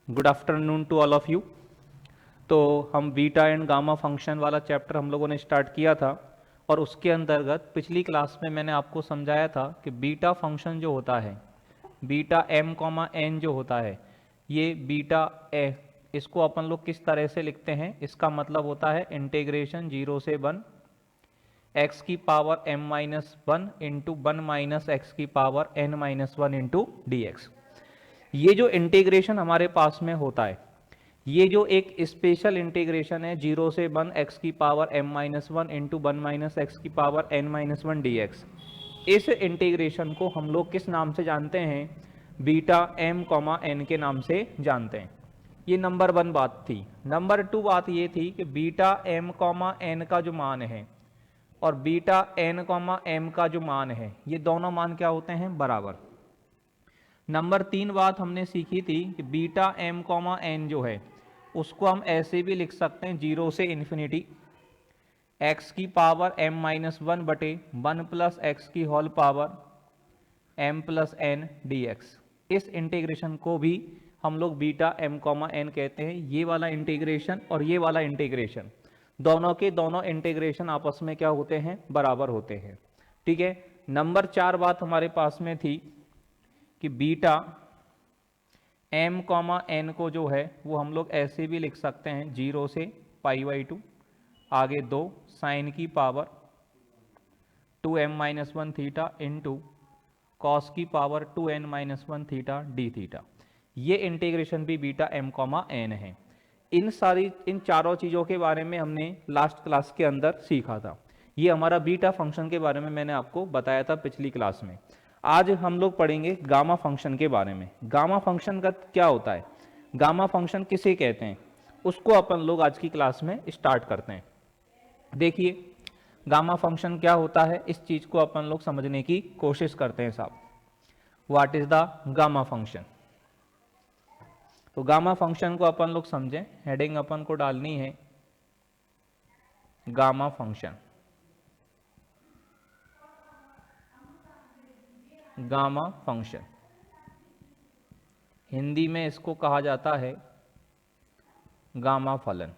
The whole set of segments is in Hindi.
Good afternoon to all of you. तो हम बीटा एंड गामा फंक्शन वाला चैप्टर हम लोगों ने स्टार्ट किया था और उसके अंतर्गत पिछली क्लास में मैंने आपको समझाया था कि बीटा फंक्शन जो होता है, बीटा एम कॉमा एन जो होता है, ये बीटा ए, इसको अपन लोग किस तरह से लिखते हैं। इसका मतलब होता है इंटीग्रेशन 0 से 1 एक्स की power m minus one into one minus x की power n minus one into d x. ये जो इंटीग्रेशन हमारे पास में होता है, ये जो एक स्पेशल इंटीग्रेशन है 0 से 1 एक्स की power m minus one into one minus x की power n minus one d x, इस इंटीग्रेशन को हम लोग किस नाम से जानते हैं? बीटा m कॉमा एन के नाम से जानते हैं। ये नंबर 1 बात थी। नंबर 2 बात ये थी कि बीटा m कॉमा एन का जो मान है और बीटा n कॉमा एम का जो मान है, ये दोनों मान क्या होते हैं? बराबर। नंबर 3 बात हमने सीखी थी कि बीटा m कॉमा एन जो है उसको हम ऐसे भी लिख सकते हैं 0 से इन्फिनिटी x की पावर m माइनस वन बटे वन प्लस एक्स की whole power m plus n d x. इस इंटीग्रेशन को भी हम लोग बीटा m कॉमा एन कहते हैं। ये वाला इंटीग्रेशन और ये वाला इंटीग्रेशन, दोनों के दोनों इंटीग्रेशन आपस में क्या होते हैं? बराबर होते हैं। ठीक है। नंबर 4 बात हमारे पास में थी कि बीटा m कॉमा एन को जो है वो हम लोग ऐसे भी लिख सकते हैं 0 से पाई बाई टू, आगे 2 साइन की power 2m minus one theta into cos की power 2n minus one theta d theta. ये इंटीग्रेशन भी बीटा m कॉमा एन है। इन चारों चीज़ों के बारे में हमने लास्ट क्लास के अंदर सीखा था। ये हमारा बीटा फंक्शन के बारे में मैंने आपको बताया था पिछली क्लास में। आज हम लोग पढ़ेंगे गामा फंक्शन के बारे में। गामा फंक्शन का क्या होता है, गामा फंक्शन किसे कहते हैं, उसको अपन लोग आज की क्लास में स्टार्ट करते हैं। देखिए गामा फंक्शन क्या होता है, इस चीज़ को अपन लोग समझने की कोशिश करते हैं साहब। What is the gamma function? तो गामा फंक्शन को अपन लोग समझें। हेडिंग अपन को डालनी है gamma function. Gamma function Hindi में इसको कहा जाता है गामा फलन।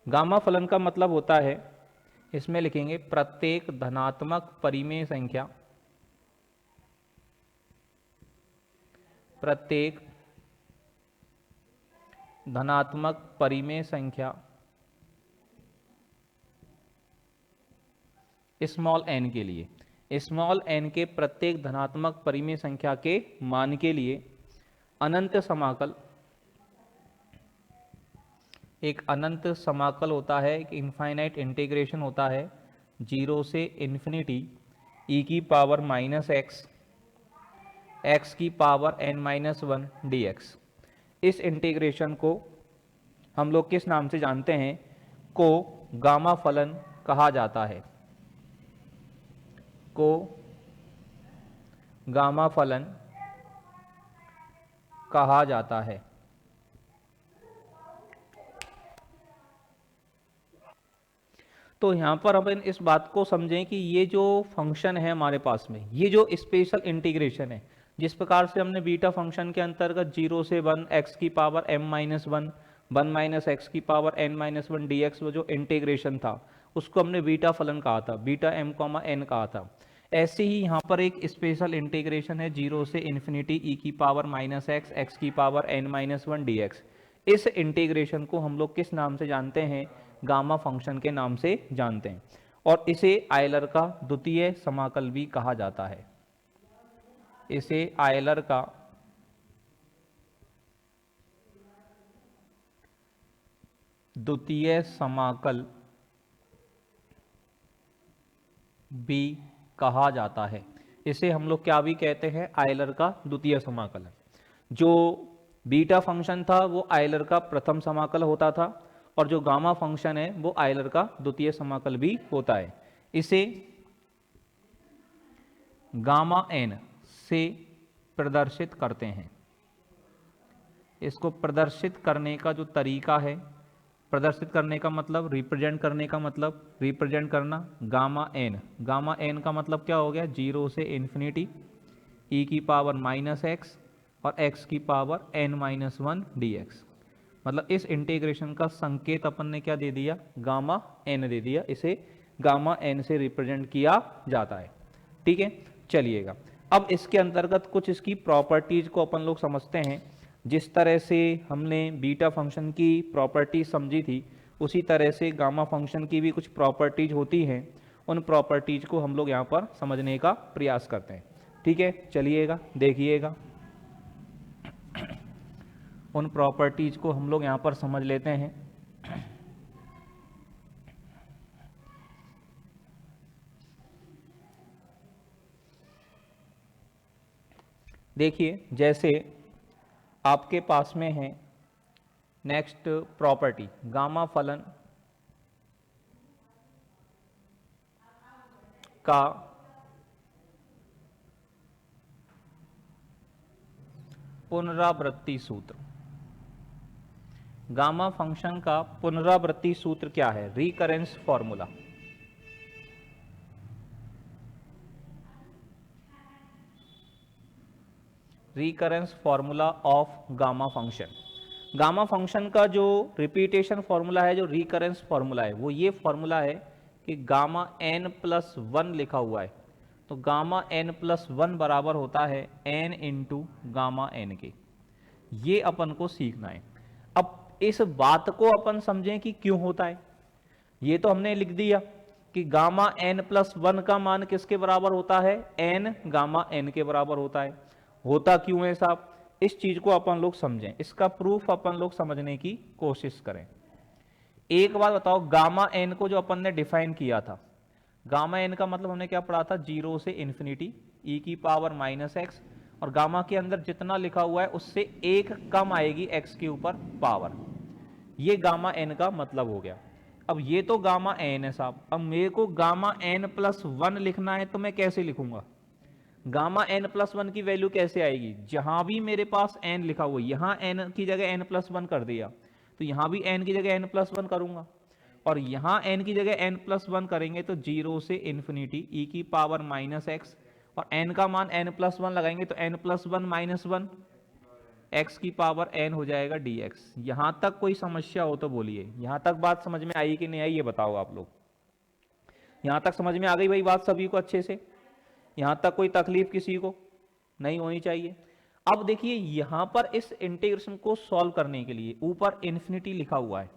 गामा फलन का मतलब होता है, इसमें लिखेंगे प्रत्येक धनात्मक परिमेय संख्या, प्रत्येक धनात्मक परिमेय संख्या स्मॉल n के लिए, स्मॉल n के प्रत्येक धनात्मक परिमेय संख्या के मान के लिए अनंत समाकल, एक अनंत समाकल होता है, एक इनफाइनाइट इंटीग्रेशन होता है 0 से इन्फिनिटी e की पावर माइनस एक्स, एक्स की power n minus one d x. इस इंटीग्रेशन को हम लोग किस नाम से जानते हैं? को गामा फलन कहा जाता है, को गामा फलन कहा जाता है। तो यहाँ पर अपन इस बात को समझें कि ये जो फंक्शन है हमारे पास में, ये जो स्पेशल इंटीग्रेशन है, जिस प्रकार से हमने बीटा फंक्शन के अंतर्गत 0 से 1 एक्स की power m minus one, one minus x की power n minus one d x, वो जो इंटीग्रेशन था उसको हमने बीटा फलन कहा था, बीटा m कॉमा एन कहा था। ऐसे ही यहाँ पर एक स्पेशल इंटीग्रेशन है 0 से इन्फिनिटी e की पावर माइनस एक्स, एक्स की power n minus one d x. इस इंटीग्रेशन को हम लोग किस नाम से जानते हैं? गामा फंक्शन के नाम से जानते हैं। और इसे आयलर का द्वितीय समाकल भी कहा जाता है, इसे आयलर का द्वितीय समाकल भी कहा जाता है। इसे हम लोग क्या भी कहते हैं? आयलर का द्वितीय समाकल। जो बीटा फंक्शन था वो आयलर का प्रथम समाकल होता था और जो गामा फंक्शन है वो आयलर का द्वितीय समाकल भी होता है। इसे गामा एन से प्रदर्शित करते हैं। इसको प्रदर्शित करने का जो तरीका है, प्रदर्शित करने का मतलब रिप्रेजेंट करने का मतलब, रिप्रेजेंट करना गामा एन। गामा एन का मतलब क्या हो गया? 0 से इन्फिनिटी e की पावर माइनस एक्स और x की पावर n-1 dx। मतलब इस इंटीग्रेशन का संकेत अपन ने क्या दे दिया, गामा n दे दिया, इसे गामा n से रिप्रेजेंट किया जाता है। ठीक है, चलिएगा अब इसके अंतर्गत कुछ इसकी प्रॉपर्टीज को अपन लोग समझते हैं। जिस तरह से हमने बीटा फंक्शन की प्रॉपर्टीज समझी थी, उसी तरह से गामा फंक्शन की भी कुछ प्रॉपर्टीज होती हैं। उन प्रॉपर्टीज को हम लोग यहाँ पर समझने का प्रयास करते हैं। ठीक है, चलिएगा देखिएगा, उन प्रॉपर्टीज को हम लोग यहाँ पर समझ लेते हैं। देखिए, जैसे आपके पास में है नेक्स्ट प्रॉपर्टी, गामा फलन का पुनरावृत्ति सूत्र। गामा फंक्शन का पुनरावृत्ति सूत्र क्या है, recurrence formula. Recurrence formula of gamma function. Gamma function का जो रिपीटेशन फॉर्मूला है, जो रिकरेंस फॉर्मूला है, वो ये फॉर्मूला है कि गामा n+1 लिखा हुआ है, तो गामा n+1 बराबर होता है n इंटू गामा n के। ये अपन को सीखना है। अब इस बात को अपन समझें कि क्यों होता है। ये तो हमने लिख दिया कि गामा n+1 का मान किसके बराबर होता है, n गामा n के बराबर होता है। होता क्यों है साहब, इस चीज को अपन लोग समझें, इसका प्रूफ अपन लोग समझने की कोशिश करें। एक बात बताओ, गामा n को जो अपन ने डिफाइन किया था, गामा n का मतलब हमने क्या पढ़ा था, 0 से इन्फिनिटी e की पावर -x, और गामा के अंदर जितना लिखा हुआ है उससे एक कम आएगी x के ऊपर पावर। ये गामा n का मतलब हो गया। अब ये तो गामा n है साहब, अब मेरे को गामा n+1 लिखना है, तो मैं कैसे लिखूंगा, गामा n+1 की वैल्यू कैसे आएगी, जहां भी मेरे पास n लिखा हुआ है, यहां n की जगह n+1 कर दिया, तो यहां भी n की जगह n+1 करूंगा, और यहां n की जगह n+1 करेंगे तो 0 से इन्फिनिटी e की पावर -x, और n का मान n+1 लगाएंगे तो n+1 -1 x की पावर n हो जाएगा dx। यहां तक कोई समस्या हो तो बोलिए, यहां तक बात समझ में आई कि नहीं आई, ये बताओ आप लोग। यहां तक समझ में आ गई भाई बात सभी को अच्छे से, यहां तक कोई तकलीफ किसी को नहीं होनी चाहिए। अब देखिए, यहां पर इस इंटीग्रेशन को सॉल्व करने के लिए ऊपर इन्फिनिटी लिखा हुआ है,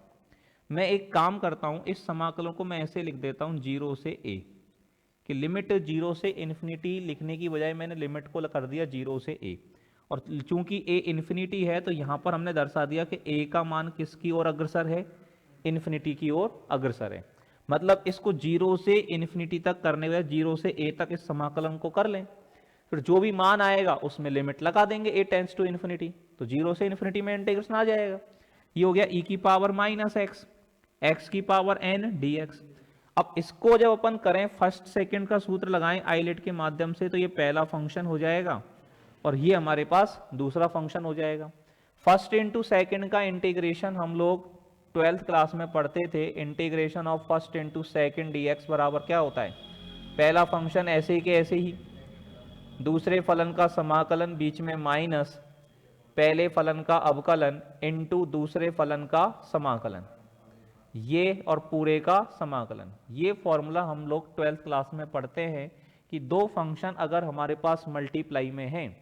मैं एक काम करता हूं, इस समाकलन को मैं ऐसे लिख देता हूं 0 से a, कि लिमिट 0 से इन्फिनिटी लिखने की बजाय मैंने लिमिट को कर दिया 0 से a, और चूंकि a इन्फिनिटी है तो यहां पर हमने दर्शा दिया कि a का मान किसकी ओर अग्रसर है, इन्फिनिटी की ओर अग्रसर है। मतलब इसको 0 से इन्फिनिटी तक करने के 0 से a तक इस समाकलन को कर लें, फिर जो भी मान आएगा उसमें लिमिट लगा देंगे a टेंड्स टू इन्फिनिटी, तो 0 से इन्फिनिटी में इंटीग्रेशन आ जाएगा। ये हो गया e की पावर -x, x की पावर n dx। अब इसको जब अपन करें, फर्स्ट सेकंड का सूत्र लगाएं आइलेट के माध्यम से, तो ये पहला फंक्शन हो जाएगा और ये हमारे पास दूसरा फंक्शन हो जाएगा। फर्स्ट इंटू सेकंड का इंटीग्रेशन हम लोग 12th क्लास में पढ़ते थे, integration of first into second dx बराबर क्या होता है, पहला फंक्शन ऐसे ही के ऐसे ही, दूसरे फलन का समाकलन बीच में माइनस पहले फलन का अवकलन इंटू दूसरे फलन का समाकलन, ये और पूरे का समाकलन। ये फॉर्मूला हम लोग 12th क्लास में पढ़ते हैं कि दो फंक्शन अगर हमारे पास मल्टीप्लाई में हैं,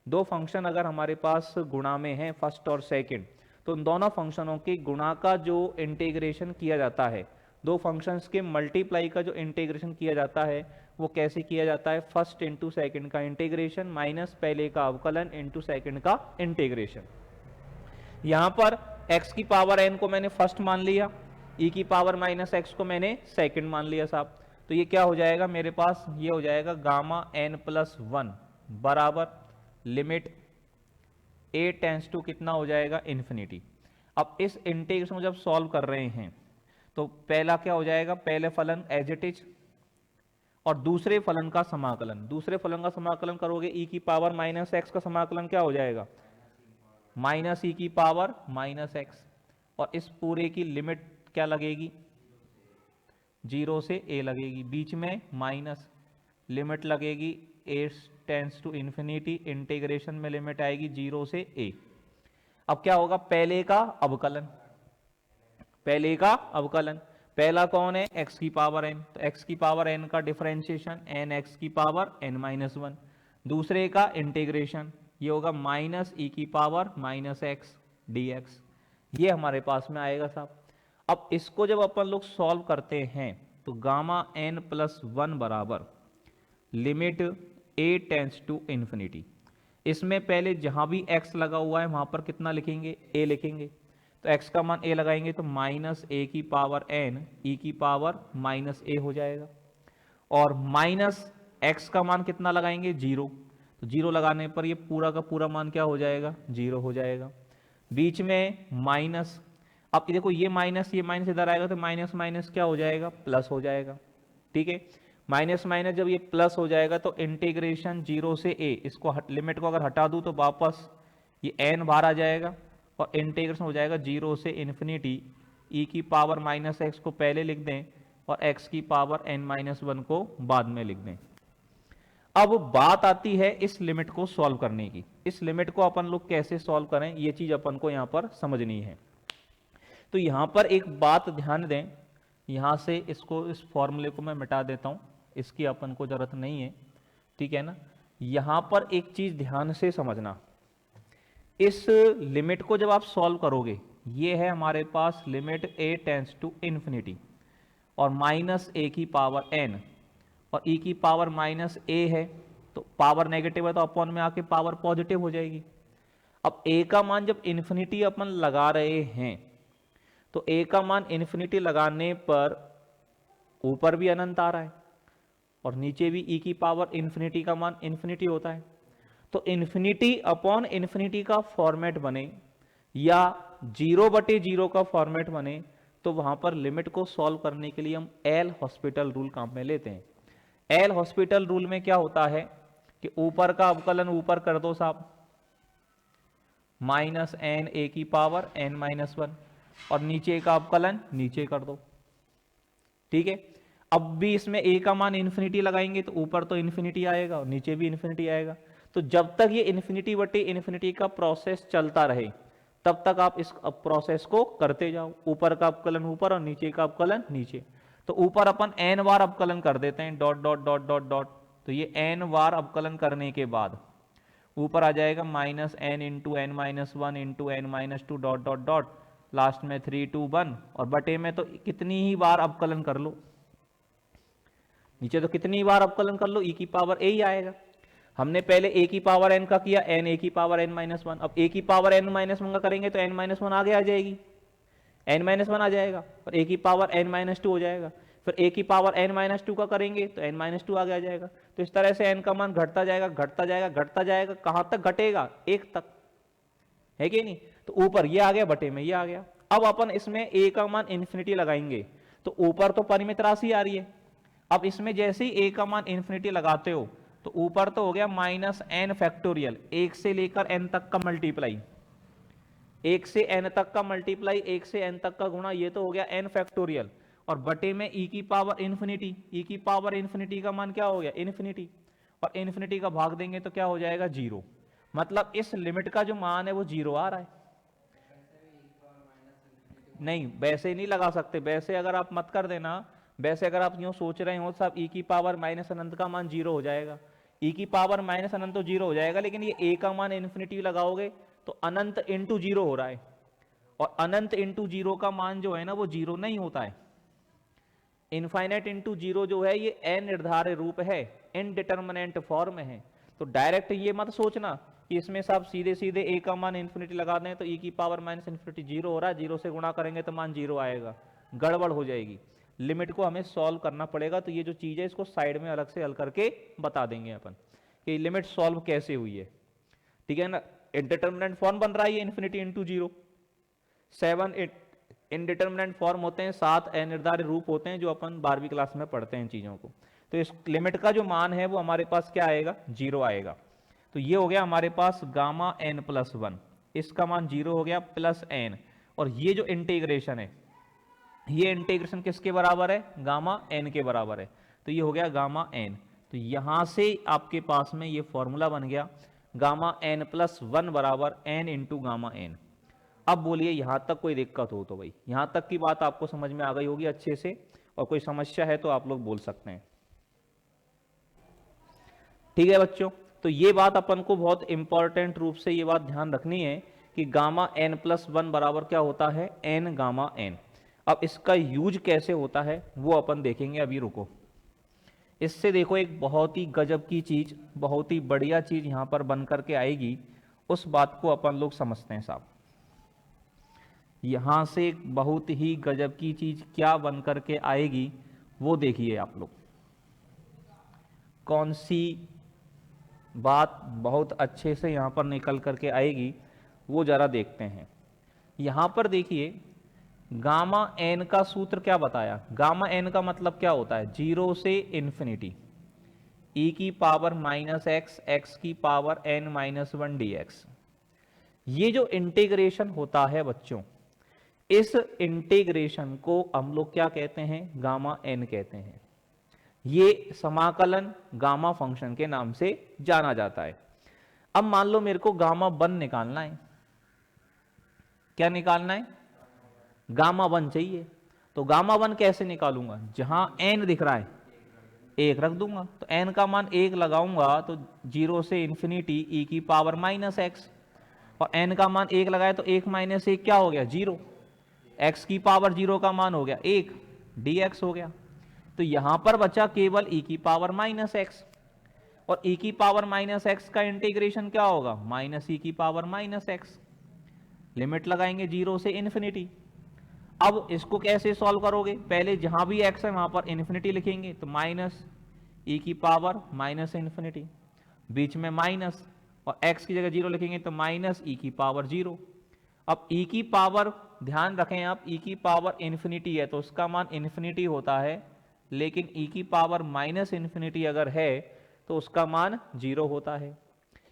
दो फंक्शन अगर हमारे पास गुणा में हैं, फर्स्ट और सेकंड, तो उन दोनों फंक्शनों के गुणा का जो इंटीग्रेशन किया जाता है, दो फंक्शंस के मल्टीप्लाई का जो इंटीग्रेशन किया जाता है, वो कैसे किया जाता है, फर्स्ट इंटू सेकंड का इंटीग्रेशन माइनस पहले का अवकलन इंटू सेकंड का इंटीग्रेशन। यहां पर x की पावर n को मैंने फर्स्ट मान लिया, e की पावर -x को मैंने सेकंड मान लिया साहब, तो ये क्या हो जाएगा मेरे पास, ये हो जाएगा गामा n+1 बराबर लिमिट a टेंड्स टू कितना हो जाएगा, इन्फिनिटी। अब इस इंटीग्रेशन को जब सॉल्व कर रहे हैं तो पहला क्या हो जाएगा, पहले फलन एज इट इज और दूसरे फलन का समाकलन, दूसरे फलन का समाकलन करोगे e की पावर -x का समाकलन क्या हो जाएगा, -e की पावर -x, और इस पूरे की लिमिट क्या लगेगी, 0 से a लगेगी, बीच में माइनस लिमिट लगेगी a tends to infinity, integration में लिमिट आएगी 0 से a। अब क्या होगा, पहले का अवकलन, पहले का अवकलन, पहला कौन है, x की पावर n, तो x की पावर n का डिफरेंशिएशन n x की पावर n -1। दूसरे का इंटीग्रेशन, ये होगा माइनस ई की पावर माइनस एक्स dx, ये हमारे पास में आएगा साहब। अब इसको जब अपन लोग सॉल्व करते हैं तो गामा n प्लस 1 बराबर limit a tends to infinity, इसमें पहले जहां भी x लगा हुआ है वहां पर कितना लिखेंगे, a लिखेंगे, तो x का मान a लगाएंगे तो माइनस ए की पावर n e की पावर माइनस a हो जाएगा, और माइनस x का मान कितना लगाएंगे, 0, तो 0 लगाने पर ये पूरा का पूरा मान क्या हो जाएगा, 0 हो जाएगा। बीच में माइनस, अब देखो ये माइनस इधर आएगा तो माइनस माइनस क्या हो जाएगा, प्लस हो जाएगा, ठीक है। माइनस माइनस जब ये प्लस हो जाएगा तो इंटीग्रेशन 0 से a, इसको लिमिट को अगर हटा दूं तो वापस ये n बाहर आ जाएगा और इंटीग्रेशन हो जाएगा 0 से इन्फिनिटी e की पावर माइनस एक्स को पहले लिख दें और x की पावर n-1 को बाद में लिख दें। अब बात आती है इस लिमिट को सॉल्व करने की, इस लिमिट को अपन लोग कैसे सॉल्व करें ये चीज अपन को यहां पर समझनी है। तो यहां पर एक बात ध्यान दें, यहां से इसको, इस फॉर्मूले को मैं मिटा देता हूं, इसकी अपन को जरूरत नहीं है, ठीक है ना। यहां पर एक चीज ध्यान से समझना, इस लिमिट को जब आप सॉल्व करोगे, ये है हमारे पास limit a tends to infinity और माइनस a की पावर n और e की पावर माइनस a है, तो पावर नेगेटिव है तो अपॉन में आके पावर पॉजिटिव हो जाएगी। अब a का मान जब इन्फिनिटी अपन लगा रहे हैं तो a का मान इन्फिनिटी लगाने पर ऊपर भी अनंत आ रहा है और नीचे भी e की पावर इन्फिनिटी का मान इन्फिनिटी होता है, तो इन्फिनिटी अपॉन इन्फिनिटी का फॉर्मेट बने या 0/0 का फॉर्मेट बने तो वहां पर लिमिट को सॉल्व करने के लिए हम एल हॉस्पिटल रूल काम में लेते हैं। एल हॉस्पिटल रूल में क्या होता है कि ऊपर का अवकलन ऊपर कर दो साहब, माइनस एन ए की पावर n-1, और नीचे का अवकलन नीचे कर दो, ठीक है। अब भी इसमें a का मान इन्फिनिटी लगाएंगे तो ऊपर तो इन्फिनिटी आएगा और नीचे भी इन्फिनिटी आएगा, तो जब तक ये इन्फिनिटी बटे इन्फिनिटी का प्रोसेस चलता रहे तब तक आप इस प्रोसेस को करते जाओ, ऊपर का अवकलन ऊपर और नीचे का अवकलन नीचे। तो ऊपर अपन n बार अवकलन कर देते हैं, dot dot dot dot dot, तो ये n बार अवकलन करने के बाद ऊपर आ जाएगा minus n into n-1 into n-2 dot dot dot, last में 3 2 1, और बटे में तो कितनी ही बार अवकलन कर लो, नीचे तो कितनी बार अवकलन कर लो, e की पावर a ही आएगा। हमने पहले a की पावर n का किया, n a की पावर n-1, अब a की पावर n-1 का करेंगे तो n-1 आगे आ जाएगी, n-1 आ जाएगा और a की पावर n-2 हो जाएगा, फिर a की पावर n-2 का करेंगे तो n-2 आगे आ जाएगा। तो इस तरह से n का मान घटता जाएगा घटता जाएगा घटता जाएगा, कहां तक घटेगा, 1 तक, है कि नहीं। तो ऊपर ये आ गया बटे में ये आ गया। अब अपन इसमें a का मान इन्फिनिटी लगाएंगे तो ऊपर तो परिमित राशि आ रही है, अब इसमें जैसे ही a का मान इन्फिनिटी लगाते हो तो ऊपर तो हो गया माइनस n फैक्टोरियल, 1 से लेकर n तक का मल्टीप्लाई, 1 से n तक का मल्टीप्लाई, 1 से n तक का गुणा, ये तो हो गया n फैक्टोरियल, और बटे में e की पावर इन्फिनिटी, e की पावर इन्फिनिटी का मान क्या हो गया, इन्फिनिटी, और इन्फिनिटी का भाग देंगे तो क्या हो जाएगा, 0। मतलब इस लिमिट का जो मान है वो 0 आ रहा है। नहीं, वैसे नहीं लगा सकते, वैसे अगर आप मत कर देना, वैसे अगर आप यूं सोच रहे हो साहब e की पावर माइनस अनंत का मान 0 हो जाएगा, e की पावर माइनस अनंत तो 0 हो जाएगा, लेकिन ये a का मान इन्फिनिटी लगाओगे तो अनंत इंटू 0 हो रहा है, और अनंत इंटू 0 का मान जो है ना वो 0 नहीं होता है, इनफाइनाइट इंटू 0 जो है ये अनिर्धारित रूप है, इनडिटरमिनेंट फॉर्म है। तो डायरेक्ट ये मत सोचना कि इसमें सब सीधे सीधे a का मान इन्फिनिटी लगा दें तो e की पावर माइनस इन्फिनिटी 0 हो रहा है, 0 से गुणा करेंगे तो मान 0 आएगा, गड़बड़ हो जाएगी। लिमिट को हमें सॉल्व करना पड़ेगा, तो ये जो चीज है इसको साइड में अलग से हल करके बता देंगे अपन कि लिमिट सॉल्व कैसे हुई है, ठीक है ना। इनडिटरमिनेंट फॉर्म बन रहा है ये इन्फिनिटी इंटू 0, 7 इनडिटरमिनेंट फॉर्म होते हैं, 7 अनिर्धारित रूप होते हैं जो अपन 12वीं क्लास में पढ़ते हैं चीजों को। तो इस लिमिट का जो मान है वो हमारे पास क्या आएगा, 0 आएगा। तो ये हो गया हमारे पास गामा n प्लस 1, इसका मान 0 हो गया प्लस n, और ये जो इंटीग्रेशन है ये इंटीग्रेशन किसके बराबर है, गामा n के बराबर है, तो ये हो गया गामा n। तो यहां से आपके पास में ये फॉर्मूला बन गया गामा n प्लस 1 बराबर n इंटू गामा n। अब बोलिए यहां तक कोई दिक्कत हो तो भाई, यहां तक की बात आपको समझ में आ गई होगी अच्छे से, और कोई समस्या है तो आप लोग बोल सकते हैं। ठीक है बच्चों, तो ये बात अपन को बहुत इंपॉर्टेंट रूप से ये बात ध्यान रखनी है कि गामा n प्लस 1 बराबर क्या होता है, n गामा n। अब इसका यूज कैसे होता है वो अपन देखेंगे, अभी रुको। इससे देखो एक बहुत ही गजब की चीज, बहुत ही बढ़िया चीज यहां पर बन करके आएगी, उस बात को अपन लोग समझते हैं साहब। यहां से एक बहुत ही गजब की चीज क्या बन करके आएगी वो देखिए आप लोग। कौन सी बात बहुत अच्छे से यहां पर निकल करके आएगी वो जरा देखते हैं। यहां पर देखिए गामा एन का सूत्र क्या बताया, गामा एन का मतलब क्या होता है, 0 से इंफिनिटी e की पावर माइनस एक्स, एक्स की पावर n माइनस 1 dx। ये जो इंटीग्रेशन होता है बच्चों, इस इंटीग्रेशन को हम लोग क्या कहते हैं, गामा एन कहते हैं। ये समाकलन गामा फंक्शन के नाम से जाना जाता है। अब मान लो मेरे को गामा 1 निकालना है, क्या निकालना है, गामा 1 चाहिए। तो गामा 1 कैसे निकालूंगा, जहां n दिख रहा है 1 रख दूंगा, तो n का मान 1 लगाऊंगा तो 0 से इंफिनिटी e की पावर माइनस एक्स, और n का मान 1 लगाए तो 1 माइनस 1 क्या हो गया, 0, x की पावर 0 का मान हो गया 1 dx हो गया। तो यहां पर बचा केवल e की पावर माइनस एक्स, और e की पावर माइनस एक्स का इंटीग्रेशन क्या होगा, माइनस e की पावर माइनस एक्स। लिमिट लगाएंगे 0 से इन्फिनिटी। अब इसको कैसे सॉल्व करोगे, पहले जहां भी x है वहां पर इन्फिनिटी लिखेंगे, तो माइनस e की पावर माइनस इन्फिनिटी, बीच में माइनस, और x की जगह 0 लिखेंगे तो माइनस e की पावर 0। अब e की पावर ध्यान रखें आप, e की पावर इन्फिनिटी है तो उसका मान इन्फिनिटी होता है, लेकिन e की पावर माइनस इन्फिनिटी अगर है तो उसका मान 0 होता है।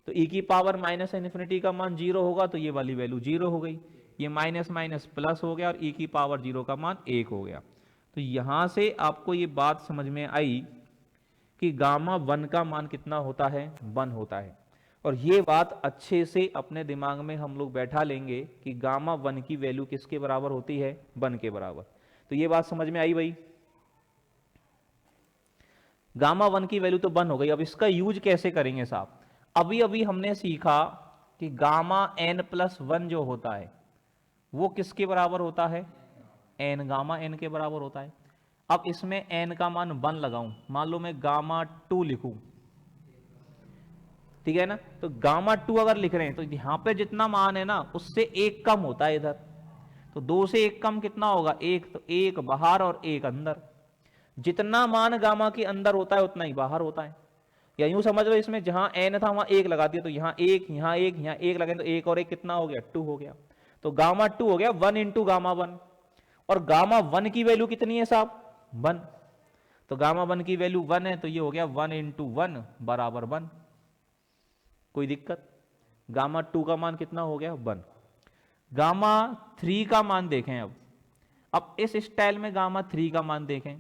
तो e की पावर माइनस इन्फिनिटी का मान 0 होगा तो ये वाली वैल्यू 0 हो गई, ये माइनस माइनस प्लस हो गया और e की पावर 0 का मान 1 हो गया। तो यहां से आपको ये बात समझ में आई कि गामा 1 का मान कितना होता है, 1 होता है। और ये बात अच्छे से अपने दिमाग में हम लोग बैठा लेंगे कि गामा 1 की वैल्यू किसके बराबर होती है, 1 के बराबर। तो ये बात समझ में आई भाई, गामा 1 की वैल्यू तो 1 हो गई। अब इसका यूज कैसे करेंगे साहब, अभी अभी हमने सीखा कि गामा n प्लस 1 जो होता है वो किसके बराबर होता है, n, गामा n के बराबर होता है। अब इसमें n का मान 1 लगाऊं, मान लो मैं गामा 2 लिखूं, ठीक है ना, तो गामा 2 अगर लिख रहे हैं तो यहां पे जितना मान है ना उससे 1 कम होता है इधर, तो 2 से 1 कम कितना होगा, 1, तो 1 बाहर और 1 अंदर। जितना मान गामा के अंदर होता है उतना ही बाहर होता है। या यूं समझ लो इसमें जहां n था वहां 1 लगा दिया, तो यहां 1, यहां 1, यहां 1 लगे तो 1 और 1 कितना हो गया, 2 हो गया। तो गामा 2 हो गया 1 इंटू गामा 1, और गामा 1 की वैल्यू कितनी है साहब, 1। तो गामा 1 की वैल्यू 1 है तो ये हो गया 1 इंटू 1 बराबर 1। कोई दिक्कत, गामा 2 का मान कितना हो गया, 1। गामा 3 का मान देखें अब इस स्टाइल में गामा 3 का मान देखें।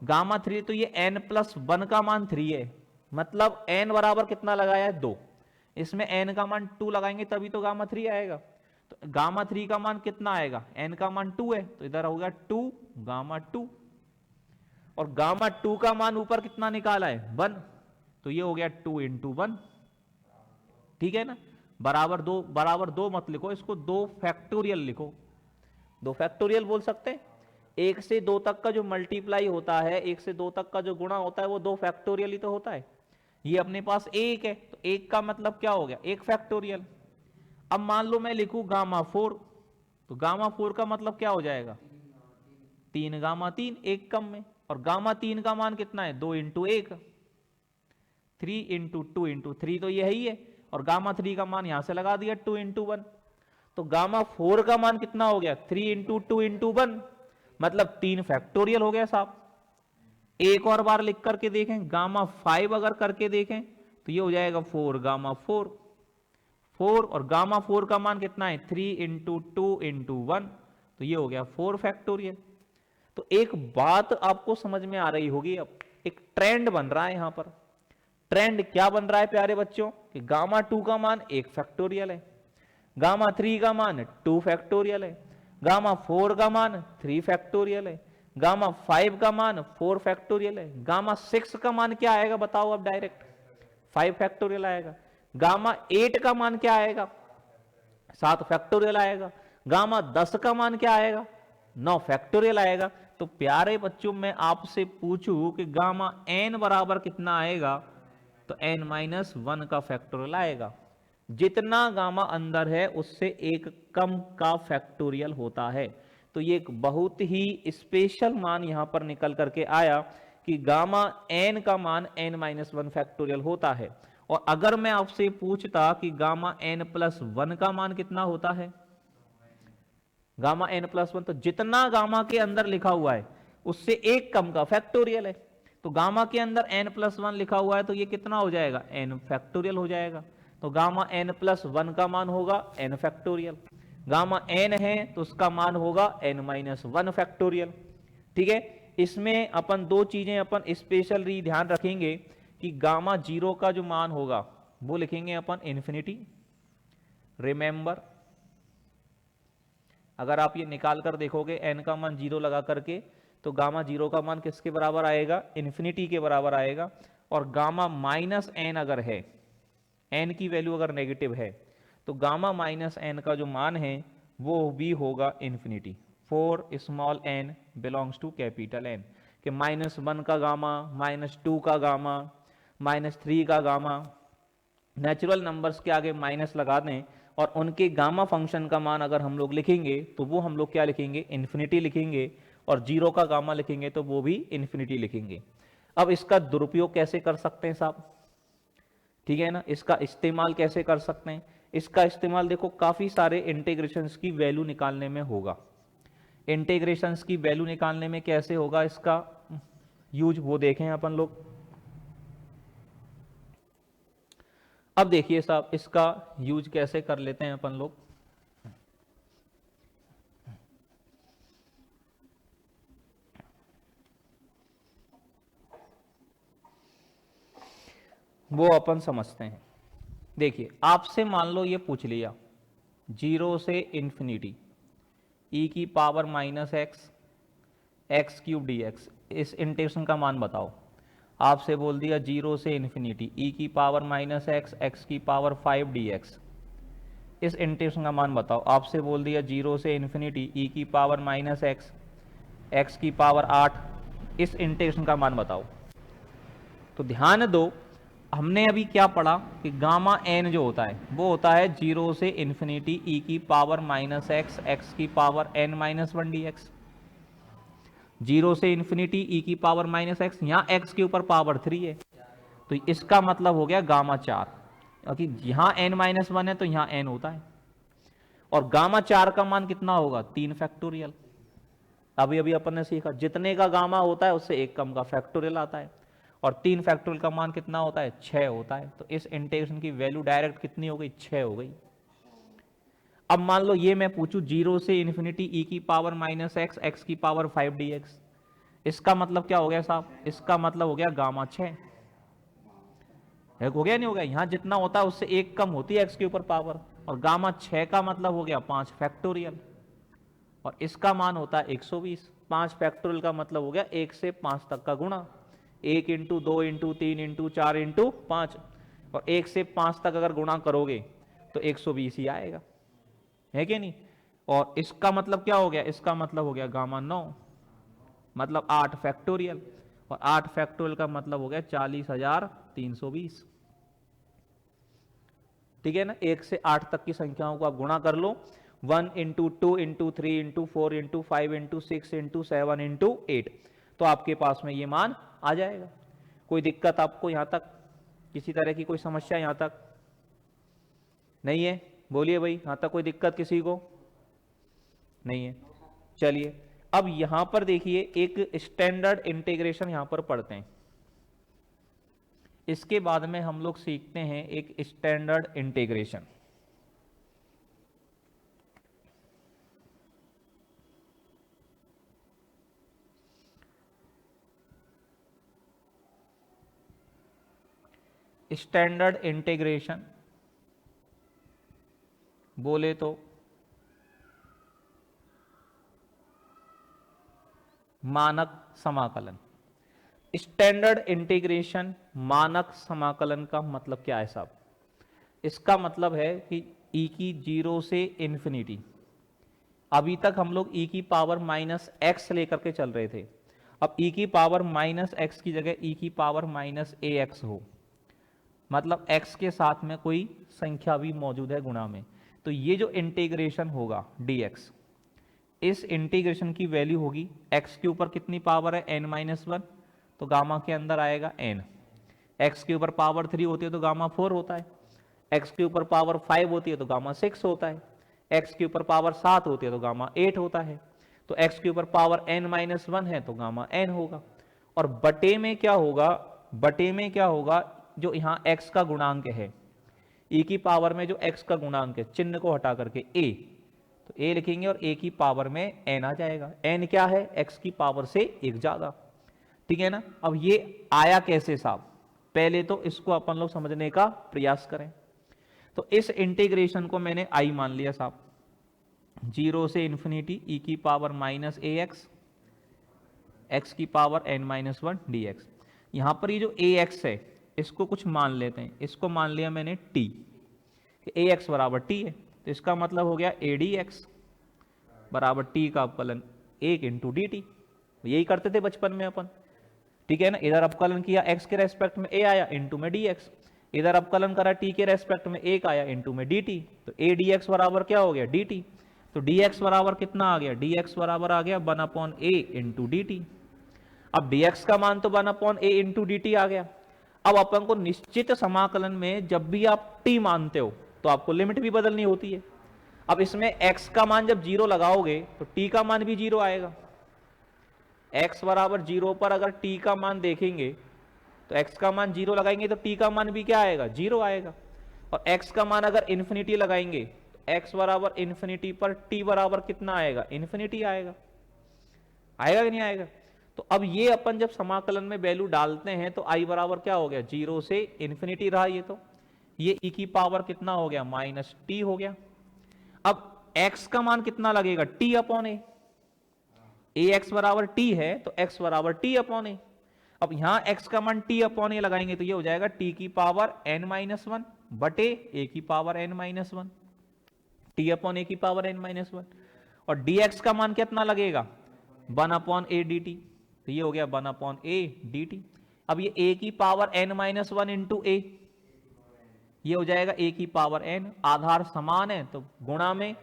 गामा 3 तो ये n प्लस 1 का मान 3 है, मतलब n बराबर कितना लगाया है, 2। इसमें n का मान 2 लगाएंगे तभी तो गामा 3 आएगा। तो गामा 3 का मान कितना आएगा, n का मान 2 है तो इधर होगा 2 गामा 2, और गामा 2 का मान ऊपर कितना निकाला है, 1, तो ये हो गया 2 इंटू 1। ठीक है ना, बराबर 2, बराबर 2 मत लिखो इसको, 2 फैक्टोरियल लिखो। 2 फैक्टोरियल बोल सकते हैं, 1 से 2 तक का जो मल्टीप्लाई होता है, 1 से 2 तक का जो गुणा होता है वो 2 फैक्टोरियल ही तो होता है। ये अपने पास 1 है तो 1 का मतलब क्या हो गया, 1 फैक्टोरियल। अब मान लो मैं लिखूं गामा 4, तो गामा 4 का मतलब क्या हो जाएगा, 3 गामा 3, 1 कम में, और गामा 3 का मान कितना है, 2 इंटू 1, 3 इंटू 2 इंटू 3 तो यही है, और गामा 3 का मान यहां से लगा दिया 2 इंटू 1। तो गामा 4 का मान कितना हो गया, 3 इंटू 2 इंटू 1, मतलब 3 फैक्टोरियल हो गया साहब। एक और बार लिख करके देखें, गामा 5 अगर करके देखें तो ये हो जाएगा 4 गामा 4, 4, और गामा 4 का मान कितना है, 3 इंटू 2 इंटू 1, तो ये हो गया 4 फैक्टोरियल। तो एक बात आपको समझ में आ रही होगी, अब एक ट्रेंड बन रहा है यहां पर ट्रेंड क्या बन रहा है प्यारे बच्चों कि गामा 2 का मान 1 फैक्टोरियल है, गामा 3 का मान 2 फैक्टोरियल है, गामा 4 का मान 3 फैक्टोरियल है, गामा 5 का मान 4 फैक्टोरियल है, गामा 6 का मान क्या आएगा बताओ अब डायरेक्ट 5 फैक्टोरियल आएगा, गामा 8 का मान क्या आएगा 7 फैक्टोरियल आएगा, गामा 10 का मान क्या आएगा 9 फैक्टोरियल आएगा। तो प्यारे बच्चों मैं आपसे पूछूं कि गामा n बराबर कितना आएगा, तो n-1 का फैक्टोरियल आएगा। जितना गामा अंदर है उससे एक कम का फैक्टोरियल होता है। तो ये एक बहुत ही स्पेशल मान यहां पर निकल करके आया कि गामा n का मान n-1 फैक्टोरियल होता है। और अगर मैं आपसे पूछता कि गामा n+1 का मान कितना होता है, गामा n+1, तो जितना गामा के अंदर लिखा हुआ है उससे एक कम का फैक्टोरियल है। तो गामा के अंदर n+1 लिखा हुआ है तो ये कितना हो जाएगा n फैक्टोरियल हो जाएगा। तो गामा n+1 का मान होगा n फैक्टोरियल, गामा n है तो उसका मान होगा n-1 फैक्टोरियल। ठीक है, इसमें अपन दो चीजें अपन स्पेशली ध्यान रखेंगे कि गामा 0 का जो मान होगा वो लिखेंगे अपन इन्फिनिटी। रिमेंबर अगर आप ये निकाल कर देखोगे n का मान 0 लगा करके तो गामा 0 का मान किसके बराबर आएगा, इन्फिनिटी के बराबर आएगा। और गामा -n अगर है, n की वैल्यू अगर नेगेटिव है तो गामा -n का जो मान है वो भी होगा infinity. For small n belongs to capital N, कि -1 का गामा, -2 का गामा, -3 का गामा, नेचुरल नंबर्स के आगे माइनस लगा दें और उनके गामा फंक्शन का मान अगर हम लोग लिखेंगे तो वो हम लोग क्या लिखेंगे, इन्फिनिटी लिखेंगे। और 0 का गामा लिखेंगे तो वो भी इन्फिनिटी लिखेंगे। अब इसका दुरुपयोग कैसे कर सकते हैं साहब, ठीक है ना, इसका इस्तेमाल कैसे कर सकते हैं। इसका इस्तेमाल देखो काफी सारे इंटीग्रेशंस की वैल्यू निकालने में होगा। इंटीग्रेशंस की वैल्यू निकालने में कैसे होगा इसका यूज, वो देखें अपन लोग। अब देखिए साहब इसका यूज कैसे कर लेते हैं अपन लोग। वो अपन समझते हैं। देखिए आपसे मान लो ये पूछ लिया 0 से इन्फिनिटी e की पावर -x x³ dx, इस इंटीग्रेशन का मान बताओ। आपसे बोल दिया 0 से इन्फिनिटी e की पावर -x x⁵ dx, इस इंटीग्रेशन का मान बताओ। आपसे बोल दिया 0 से इन्फिनिटी e की पावर -x x⁸, इस इंटीग्रेशन का मान बताओ। तो ध्यान दो हमने अभी क्या पढ़ा कि गामा n जो होता है वो होता है 0 से इन्फिनिटी e की पावर -x x⁴n-1 dx। 0 से इन्फिनिटी e की पावर -x, यहाँ x के ऊपर पावर 3 है तो इसका मतलब हो गया गामा 4, क्योंकि यहाँ n-1 है तो यहाँ n होता है। और गामा 4 का मान कितना होगा 3 फैक्टोरियल। अभी अभी अपन ने सीखा जितने का गामा होता है उससे एक कम का फैक्टोरियल आता है। और 3 फैक्टोरियल का मान कितना होता है 6 होता है। तो इस इंटीग्रेशन की वैल्यू डायरेक्ट कितनी हो गई 6 हो गई। अब मान लो ये मैं पूछूं 0 से इन्फिनिटी e की पावर -x x⁵ dx, इसका मतलब क्या हो गया साहब, इसका मतलब हो गया गामा 6। हो गया नहीं हो गया, यहां जितना होता है उससे एक कम होती है x के ऊपर पावर। और गामा 6 का मतलब हो गया 5 फैक्टोरियल और इसका मान होता है 120। 5 फैक्टोरियल का मतलब हो गया 1 से 5 तक का गुणा, 1 इंटू 2 इंटू 3 इंटू 4 इंटू 5, और 1 से 5 तक अगर गुणा करोगे तो 120 ही आएगा, है कि नहीं। और इसका मतलब क्या हो गया, इसका मतलब हो गया गामा 9, मतलब 8 फैक्टोरियल, और 8 फैक्टोरियल का मतलब हो गया 40,320। ठीक है ना, 1 से 8 तक की संख्याओं को आप गुणा कर लो, 1 into 2 into 3 into 4 into 5 into 6 into 7 into 8, तो आपके पास में ये मान आ जाएगा। कोई दिक्कत आपको यहां तक, किसी तरह की कोई समस्या यहां तक नहीं है, बोलिए भाई यहां तक कोई दिक्कत किसी को नहीं है। चलिए अब यहां पर देखिए एक स्टैंडर्ड इंटीग्रेशन यहां पर पढ़ते हैं, इसके बाद में हम लोग सीखते हैं एक स्टैंडर्ड इंटीग्रेशन। स्टैंडर्ड इंटीग्रेशन बोले तो मानक समाकलन। स्टैंडर्ड इंटीग्रेशन मानक समाकलन का मतलब क्या है साहब? इसका मतलब है कि e की 0 से इन्फिनिटी, अभी तक हम लोग e की पावर माइनस एक्स लेकर के चल रहे थे, अब e की पावर माइनस एक्स की जगह e की पावर माइनस ए एक्स हो, मतलब x के साथ में कोई संख्या भी मौजूद है गुणा में, तो ये जो इंटीग्रेशन होगा dx, इस इंटीग्रेशन की वैल्यू होगी x के ऊपर कितनी पावर है n माइनस वन, तो गामा के अंदर आएगा n, x के ऊपर पावर 3 होती है तो गामा 4 होता है, x के ऊपर पावर 5 होती है तो गामा 6 होता है, x के ऊपर पावर 7 होती है तो गामा 8 होता है, तो x के ऊपर पावर n माइनस वन है तो गामा n होगा। और बटे में क्या होगा, बटे में क्या होगा, जो यहाँ x का गुणांक है, e की पावर में जो x का गुणांक है, चिन्ह को हटा करके a, तो a लिखेंगे और a की पावर में n आ जाएगा। n क्या है? x की पावर से एक ज्यादा, ठीक है ना। अब ये आया कैसे साहब, पहले तो इसको अपन लोग समझने का प्रयास करें। तो इस इंटीग्रेशन को मैंने i मान लिया साहब, 0 से इन्फिनिटी e की पावर माइनस ए एक्स, एक्स की power n minus one d x. यहां पर ये जो ए एक्स है इसको कुछ मान लेते हैं, इसको मान लिया मैंने t, ए एक्स बराबर t है, तो इसका मतलब हो गया ए डी एक्स बराबर t का अवकलन 1 इंटू डी टी। यही करते थे बचपन में अपन, ठीक है ना। इधर अवकलन किया x के रेस्पेक्ट में a आया, इंटू में dx, इधर अवकलन करा t के रेस्पेक्ट में 1 आया, इंटू में dt, तो a dx बराबर क्या हो गया dt, तो dx बराबर कितना आ गया, dx बराबर आ गया 1 अपॉन a इंटू dt। अब dx का मान तो 1 अपॉन a इंटू dt आ गया। अब अपन को निश्चित समाकलन में जब भी आप t मानते हो तो आपको लिमिट भी बदलनी होती है। अब इसमें x का मान जब 0 लगाओगे तो t का मान भी 0 आएगा। x बराबर 0 पर अगर t का मान देखेंगे तो x का मान 0 लगाएंगे तो t का मान भी क्या आएगा, 0 आएगा। और x का मान अगर इन्फिनिटी लगाएंगे तो x बराबर इन्फिनिटी पर t बराबर कितना आएगा, इन्फिनिटी आएगा। आएगा कि नहीं आएगा? तो अब ये अपन जब समाकलन में वैल्यू डालते हैं तो i बराबर क्या हो गया, 0 से इन्फिनिटी रहा ये, तो ये e की पावर कितना हो गया, माइनस टी हो गया। अब x का मान कितना लगेगा, t अपॉन ए, ax बराबर t है तो x बराबर t अपॉन ए। अब यहां x का मान t अपॉन ए लगाएंगे तो ये हो जाएगा t की पावर n माइनस वन बटे a की power n minus one, t upon a की पावर n माइनस वन। और dx का मान कितना लगेगा, 1 अपॉन ए डी टी, तो ये हो गया 1 अपॉन ए डी टी। अब ये a की power n minus one into a, ये हो जाएगा a की पावर n, आधार समान है तो गुणा में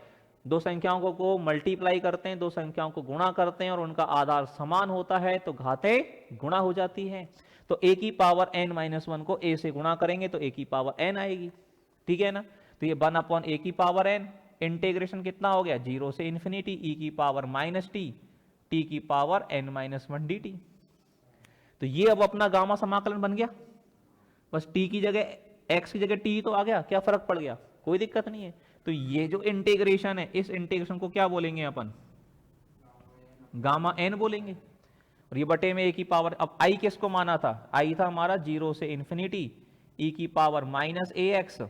दो संख्याओं को मल्टीप्लाई करते हैं, दो संख्याओं को गुणा करते हैं और उनका आधार समान होता है तो घातें गुणा हो जाती हैं। तो a की पावर n माइनस वन को a से गुणा करेंगे तो a की पावर n आएगी, ठीक है ना। तो ये 1 अपॉन a की पावर n, इंटीग्रेशन कितना हो गया, 0 से इन्फिनिटी e की पावर माइनस टी, t की power n minus one D T. तो ये अब अपना गामा समाकलन बन गया, बस t की जगह x की जगह t तो आ गया, क्या फर्क पड़ गया, कोई दिक्कत नहीं है। तो ये जो इंटीग्रेशन है, इस इंटीग्रेशन को क्या बोलेंगे अपन, गामा n बोलेंगे। और ये बटे में a की पावर, अब i किसको माना था, i था हमारा 0 से इन्फिनिटी e की पावर माइनस ए एक्स,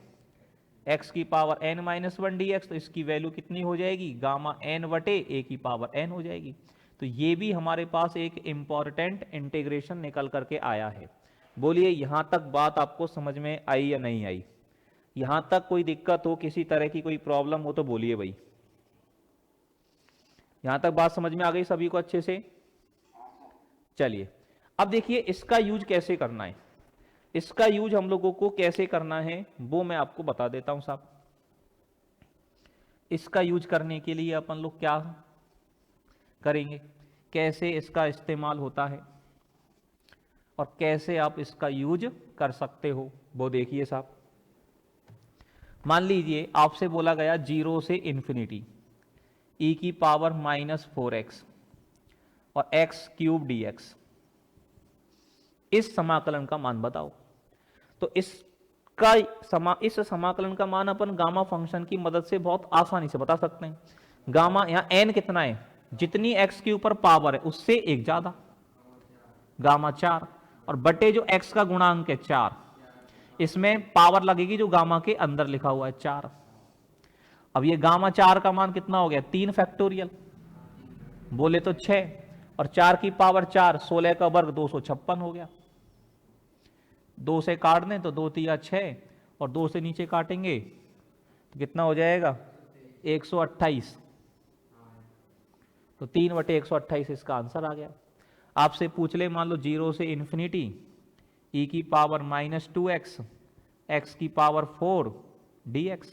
एक्स की power n minus one d x, तो इसकी वैल्यू कितनी हो जाएगी, गामा n बटे a की पावर n हो जाएगी। तो ये भी हमारे पास एक इंपॉर्टेंट इंटीग्रेशन निकल करके आया है। बोलिए यहां तक बात आपको समझ में आई या नहीं आई? यहां तक कोई दिक्कत हो, किसी तरह की कोई प्रॉब्लम हो तो बोलिए भाई। यहां तक बात समझ में आ गई सभी को अच्छे से? चलिए अब देखिए इसका यूज कैसे करना है, इसका यूज हम लोगों को कैसे करना है वो मैं आपको बता देता हूं साहब। इसका यूज करने के लिए अपन लोग क्या करेंगे, कैसे इसका इस्तेमाल होता है और कैसे आप इसका यूज कर सकते हो वो देखिए साहब। मान लीजिए आपसे बोला गया 0 से इन्फिनिटी e की पावर माइनस 4x और x क्यूब dx, इस समाकलन का मान बताओ। तो इस समाकलन का मान अपन गामा फंक्शन की मदद से बहुत आसानी से बता सकते हैं। गामा यहां n कितना है, जितनी x के ऊपर पावर है उससे एक ज्यादा, गामा 4, और बटे जो x का गुणांक है 4, इसमें पावर लगेगी जो गामा के अंदर लिखा हुआ है 4। अब ये गामा 4 का मान कितना हो गया 3 फैक्टोरियल, बोले तो 6, और 4 की पावर 4, 16 का वर्ग 256 हो गया। 2 से काट दें तो 2 तिया 6, और 2 से नीचे काटेंगे तो कितना हो जाएगा 128। तो 3/128 इसका आंसर आ गया। आपसे पूछ ले मान लो 0 से इन्फिनिटी e की पावर -2x, x की पावर 4 dx,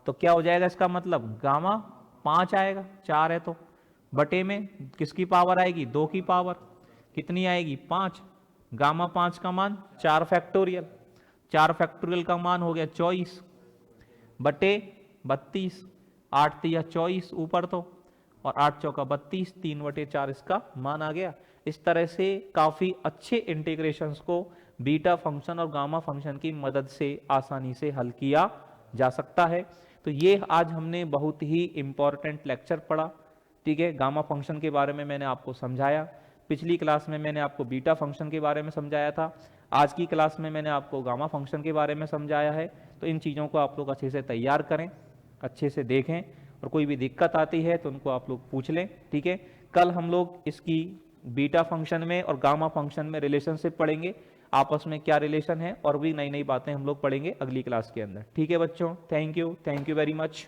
तो क्या हो जाएगा इसका मतलब गामा 5 आएगा, 4 है तो बटे में किसकी पावर आएगी 2 की पावर कितनी आएगी 5, गामा 5 का मान 4 फैक्टोरियल, 4 फैक्टोरियल का मान हो गया 24 बटे 32, 8 तिया 24 ऊपर तो, और 8 चौका 32, 3/4 इसका मान आ गया। इस तरह से काफ़ी अच्छे इंटीग्रेशंस को बीटा फंक्शन और गामा फंक्शन की मदद से आसानी से हल किया जा सकता है। तो ये आज हमने बहुत ही इंपॉर्टेंट लेक्चर पढ़ा, ठीक है। गामा फंक्शन के बारे में मैंने आपको समझाया, पिछली क्लास में मैंने आपको बीटा फंक्शन के बारे में समझाया था, आज की क्लास में मैंने आपको गामा फंक्शन के बारे में समझाया है। तो इन चीज़ों को आप लोग अच्छे से तैयार करें, अच्छे से देखें, और कोई भी दिक्कत आती है तो उनको आप लोग पूछ लें, ठीक है। कल हम लोग इसकी बीटा फंक्शन में और गामा फंक्शन में रिलेशनशिप पढ़ेंगे, आपस में क्या रिलेशन है, और भी नई नई बातें हम लोग पढ़ेंगे अगली क्लास के अंदर, ठीक है बच्चों। Thank you very much.